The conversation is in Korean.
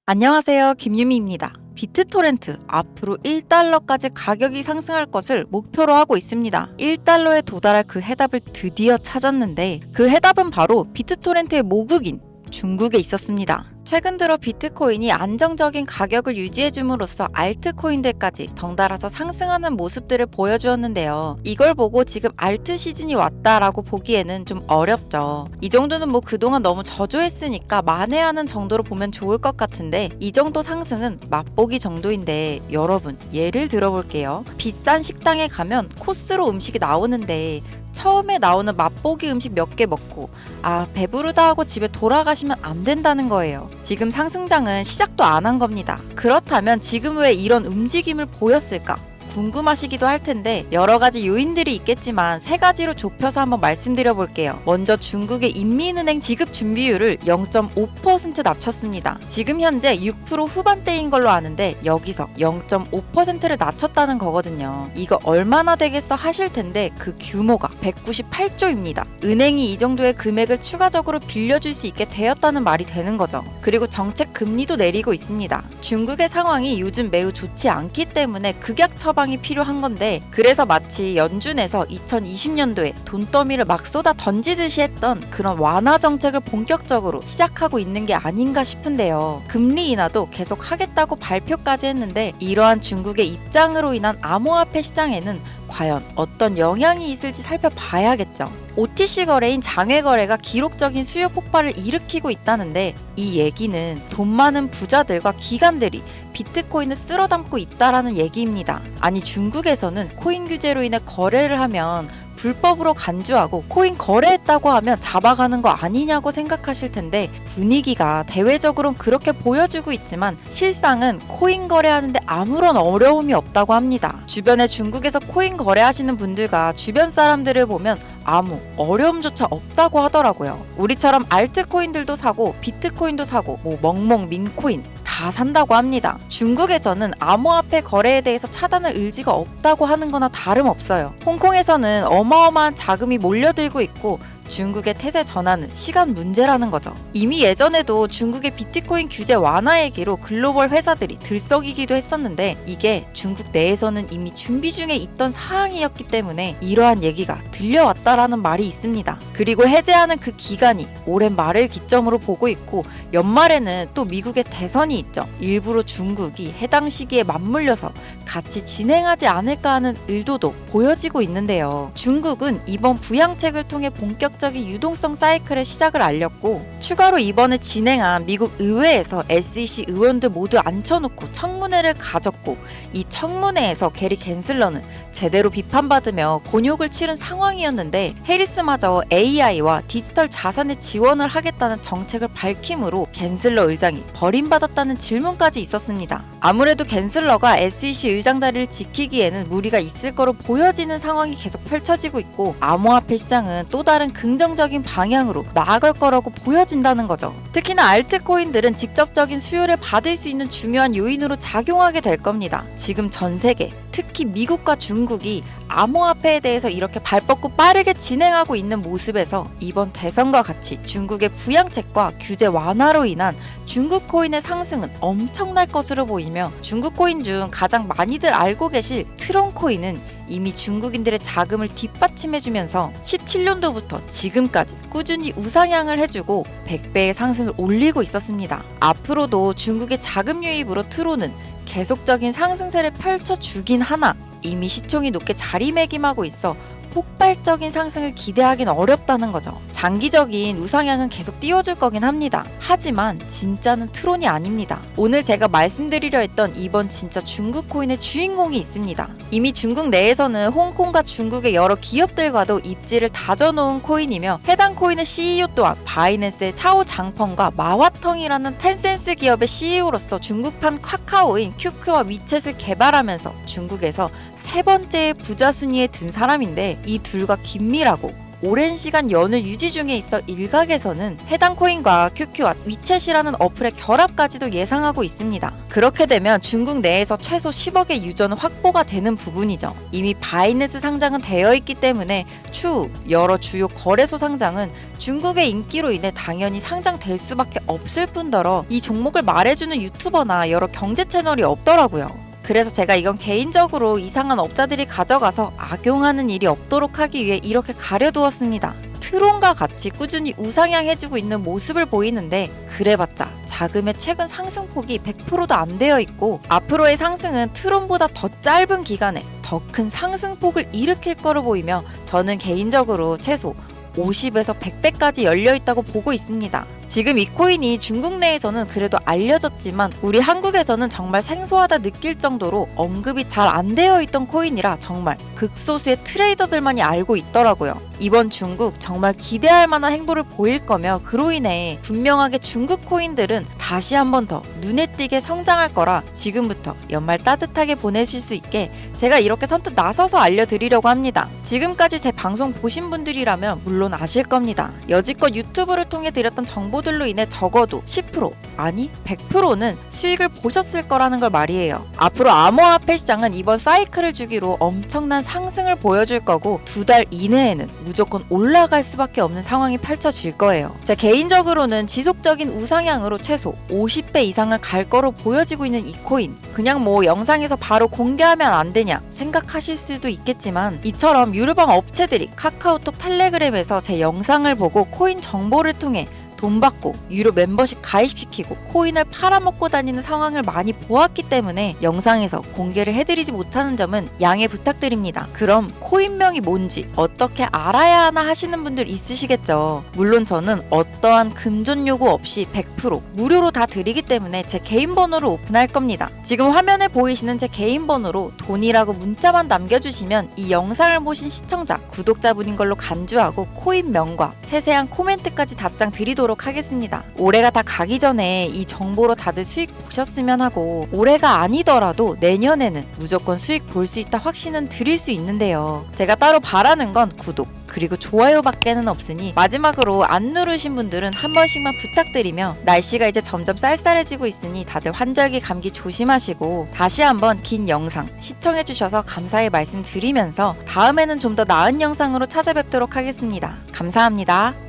안녕하세요. 김유미입니다. 비트토렌트 앞으로 1달러까지 가격이 상승할 것을 목표로 하고 있습니다. 1달러에 도달할 그 해답을 드디어 찾았는데 그 해답은 바로 비트토렌트의 모국인 중국에 있었습니다. 최근 들어 비트코인이 안정적인 가격을 유지해줌으로써 알트코인들까지 덩달아서 상승하는 모습들을 보여주었는데요. 이걸 보고 지금 알트 시즌이 왔다라고 보기에는 좀 어렵죠. 이 정도는 그동안 너무 저조했으니까 만회하는 정도로 보면 좋을 것 같은데 이 정도 상승은 맛보기 정도인데 여러분 예를 들어볼게요. 비싼 식당에 가면 코스로 음식이 나오는데 처음에 나오는 맛보기 음식 몇 개 먹고 배부르다 하고 집에 돌아가시면 안 된다는 거예요. 지금 상승장은 시작도 안 한 겁니다. 그렇다면 지금 왜 이런 움직임을 보였을까? 궁금하시기도 할 텐데 여러 가지 요인들이 있겠지만 세 가지로 좁혀서 한번 말씀드려 볼게요. 먼저 중국의 인민은행 지급 준비율을 0.5% 낮췄습니다. 지금 현재 6% 후반대인 걸로 아는데 여기서 0.5%를 낮췄다는 거거든요. 이거 얼마나 되겠어 하실 텐데 그 규모가 198조입니다. 은행이 이 정도의 금액을 추가적으로 빌려줄 수 있게 되었다는 말이 되는 거죠. 그리고 정책 금리도 내리고 있습니다. 중국의 상황이 요즘 매우 좋지 않기 때문에 극약 처방이 필요한 건데 그래서 마치 연준에서 2020년도에 돈더미를 막 쏟아 던지듯이 했던 그런 완화 정책을 본격적으로 시작하고 있는 게 아닌가 싶은데요. 금리 인하도 계속 하겠다고 발표까지 했는데 이러한 중국의 입장으로 인한 암호화폐 시장에는 과연 어떤 영향이 있을지 살펴봐야겠죠. OTC 거래인 장외 거래가 기록적인 수요 폭발을 일으키고 있다는데 이 얘기는 돈 많은 부자들과 기관들이 비트코인을 쓸어 담고 있다라는 얘기입니다. 아니 중국에서는 코인 규제로 인해 거래를 하면 불법으로 간주하고 코인 거래했다고 하면 잡아가는 거 아니냐고 생각하실 텐데 분위기가 대외적으로는 그렇게 보여주고 있지만 실상은 코인 거래하는데 아무런 어려움이 없다고 합니다. 주변에 중국에서 코인 거래하시는 분들과 주변 사람들을 보면 아무 어려움조차 없다고 하더라고요. 우리처럼 알트코인들도 사고 비트코인도 사고 멍멍 민코인 다 산다고 합니다. 중국에서는 암호화폐 거래에 대해서 차단할 의지가 없다고 하는 거나 다름없어요. 홍콩에서는 어마어마한 자금이 몰려들고 있고 중국의 태세 전환은 시간 문제라는 거죠. 이미 예전에도 중국의 비트코인 규제 완화 얘기로 글로벌 회사들이 들썩이기도 했었는데 이게 중국 내에서는 이미 준비 중에 있던 사항이었기 때문에 이러한 얘기가 들려왔다라는 말이 있습니다. 그리고 해제하는 그 기간이 오랜 말을 기점으로 보고 있고 연말에는 또 미국의 대선이 있죠. 일부러 중국이 해당 시기에 맞물려서 같이 진행하지 않을까 하는 의도도 보여지고 있는데요. 중국은 이번 부양책을 통해 본격적인 유동성 사이클의 시작을 알렸고 추가로 이번에 진행한 미국 의회에서 SEC 의원들 모두 앉혀놓고 청문회를 가졌고 이 청문회에서 게리 갠슬러는 제대로 비판받으며 곤욕을 치른 상황이었는데 해리스마저 AI와 디지털 자산에 지원을 하겠다는 정책을 밝힘으로 갠슬러 의장이 버림받았다는 질문까지 있었습니다. 아무래도 갠슬러가 SEC 의장 자리를 지키기에는 무리가 있을 거로 보여지는 상황이 계속 펼쳐지고 있고 암호화폐 시장은 또 다른 긍정적인 방향으로 나아갈 거라고 보여진다는 거죠. 특히나 알트코인들은 직접적인 수요를 받을 수 있는 중요한 요인으로 작용하게 될 겁니다. 지금 전 세계, 특히 미국과 중국이 암호화폐에 대해서 이렇게 발뻗고 빠르게 진행하고 있는 모습에서 이번 대선과 같이 중국의 부양책과 규제 완화로 인한 중국 코인의 상승은 엄청날 것으로 보이며 중국 코인 중 가장 많이들 알고 계실 트론 코인은 이미 중국인들의 자금을 뒷받침해주면서 17년도부터 지금까지 꾸준히 우상향을 해주고 100배의 상승을 올리고 있었습니다. 앞으로도 중국의 자금 유입으로 트론은 계속적인 상승세를 펼쳐주긴 하나 이미 시총이 높게 자리매김하고 있어 폭발적인 상승을 기대하긴 어렵다는 거죠. 장기적인 우상향은 계속 띄워줄 거긴 합니다. 하지만 진짜는 트론이 아닙니다. 오늘 제가 말씀드리려 했던 이번 진짜 중국 코인의 주인공이 있습니다. 이미 중국 내에서는 홍콩과 중국의 여러 기업들과도 입지를 다져놓은 코인이며 해당 코인의 CEO 또한 바이낸스의 차오 장펑과 마화텅이라는 텐센스 기업의 CEO로서 중국판 카카오인 QQ와 위챗을 개발하면서 중국에서 세 번째 부자 순위에 든 사람인데 이 둘과 긴밀하고 오랜 시간 연을 유지 중에 있어 일각에서는 해당 코인과 QQ와 위챗이라는 어플의 결합까지도 예상하고 있습니다. 그렇게 되면 중국 내에서 최소 10억의 유저는 확보가 되는 부분이죠. 이미 바이낸스 상장은 되어 있기 때문에 추후 여러 주요 거래소 상장은 중국의 인기로 인해 당연히 상장될 수밖에 없을 뿐더러 이 종목을 말해주는 유튜버나 여러 경제 채널이 없더라고요. 그래서 제가 이건 개인적으로 이상한 업자들이 가져가서 악용하는 일이 없도록 하기 위해 이렇게 가려두었습니다. 트론과 같이 꾸준히 우상향해주고 있는 모습을 보이는데 그래봤자 자금의 최근 상승폭이 100%도 안 되어 있고 앞으로의 상승은 트론보다 더 짧은 기간에 더 큰 상승폭을 일으킬 거로 보이며 저는 개인적으로 최소 50에서 100배까지 열려있다고 보고 있습니다. 지금 이 코인이 중국 내에서는 그래도 알려졌지만 우리 한국에서는 정말 생소하다 느낄 정도로 언급이 잘 안 되어 있던 코인이라 정말 극소수의 트레이더들만이 알고 있더라고요. 이번 중국 정말 기대할 만한 행보를 보일 거며 그로 인해 분명하게 중국 코인들은 다시 한 번 더 눈에 띄게 성장할 거라 지금부터 연말 따뜻하게 보내실 수 있게 제가 이렇게 선뜻 나서서 알려드리려고 합니다. 지금까지 제 방송 보신 분들이라면 물론 아실 겁니다. 여지껏 유튜브를 통해 드렸던 정보들로 인해 적어도 10% 아니 100%는 수익을 보셨을 거라는 걸 말이에요. 앞으로 암호화폐 시장은 이번 사이클을 주기로 엄청난 상승을 보여줄 거고 2달 이내에는 무조건 올라갈 수밖에 없는 상황이 펼쳐질 거예요. 제 개인적으로는 지속적인 우상향으로 최소 50배 이상을 갈 거로 보여지고 있는 이 코인 그냥 뭐 영상에서 바로 공개하면 안 되냐 생각하실 수도 있겠지만 이처럼 유료방 업체들이 카카오톡 텔레그램에서 제 영상을 보고 코인 정보를 통해 돈 받고 유료 멤버십 가입시키고 코인을 팔아먹고 다니는 상황을 많이 보았기 때문에 영상에서 공개를 해드리지 못하는 점은 양해 부탁드립니다. 그럼 코인명이 뭔지 어떻게 알아야 하나 하시는 분들 있으시겠죠. 물론 저는 어떠한 금전 요구 없이 100% 무료로 다 드리기 때문에 제 개인 번호를 오픈할 겁니다. 지금 화면에 보이시는 제 개인 번호로 돈이라고 문자만 남겨주시면 이 영상을 보신 시청자, 구독자분인 걸로 간주하고 코인명과 세세한 코멘트까지 답장 드리도록 하겠습니다. 올해가 다 가기 전에 이 정보로 다들 수익 보셨으면 하고 올해가 아니더라도 내년에는 무조건 수익 볼 수 있다 확신은 드릴 수 있는데요. 제가 따로 바라는 건 구독 그리고 좋아요밖에는 없으니 마지막으로 안 누르신 분들은 한 번씩만 부탁드리며 날씨가 이제 점점 쌀쌀해지고 있으니 다들 환절기 감기 조심하시고 다시 한번 긴 영상 시청해주셔서 감사의 말씀 드리면서 다음에는 좀 더 나은 영상으로 찾아뵙도록 하겠습니다. 감사합니다.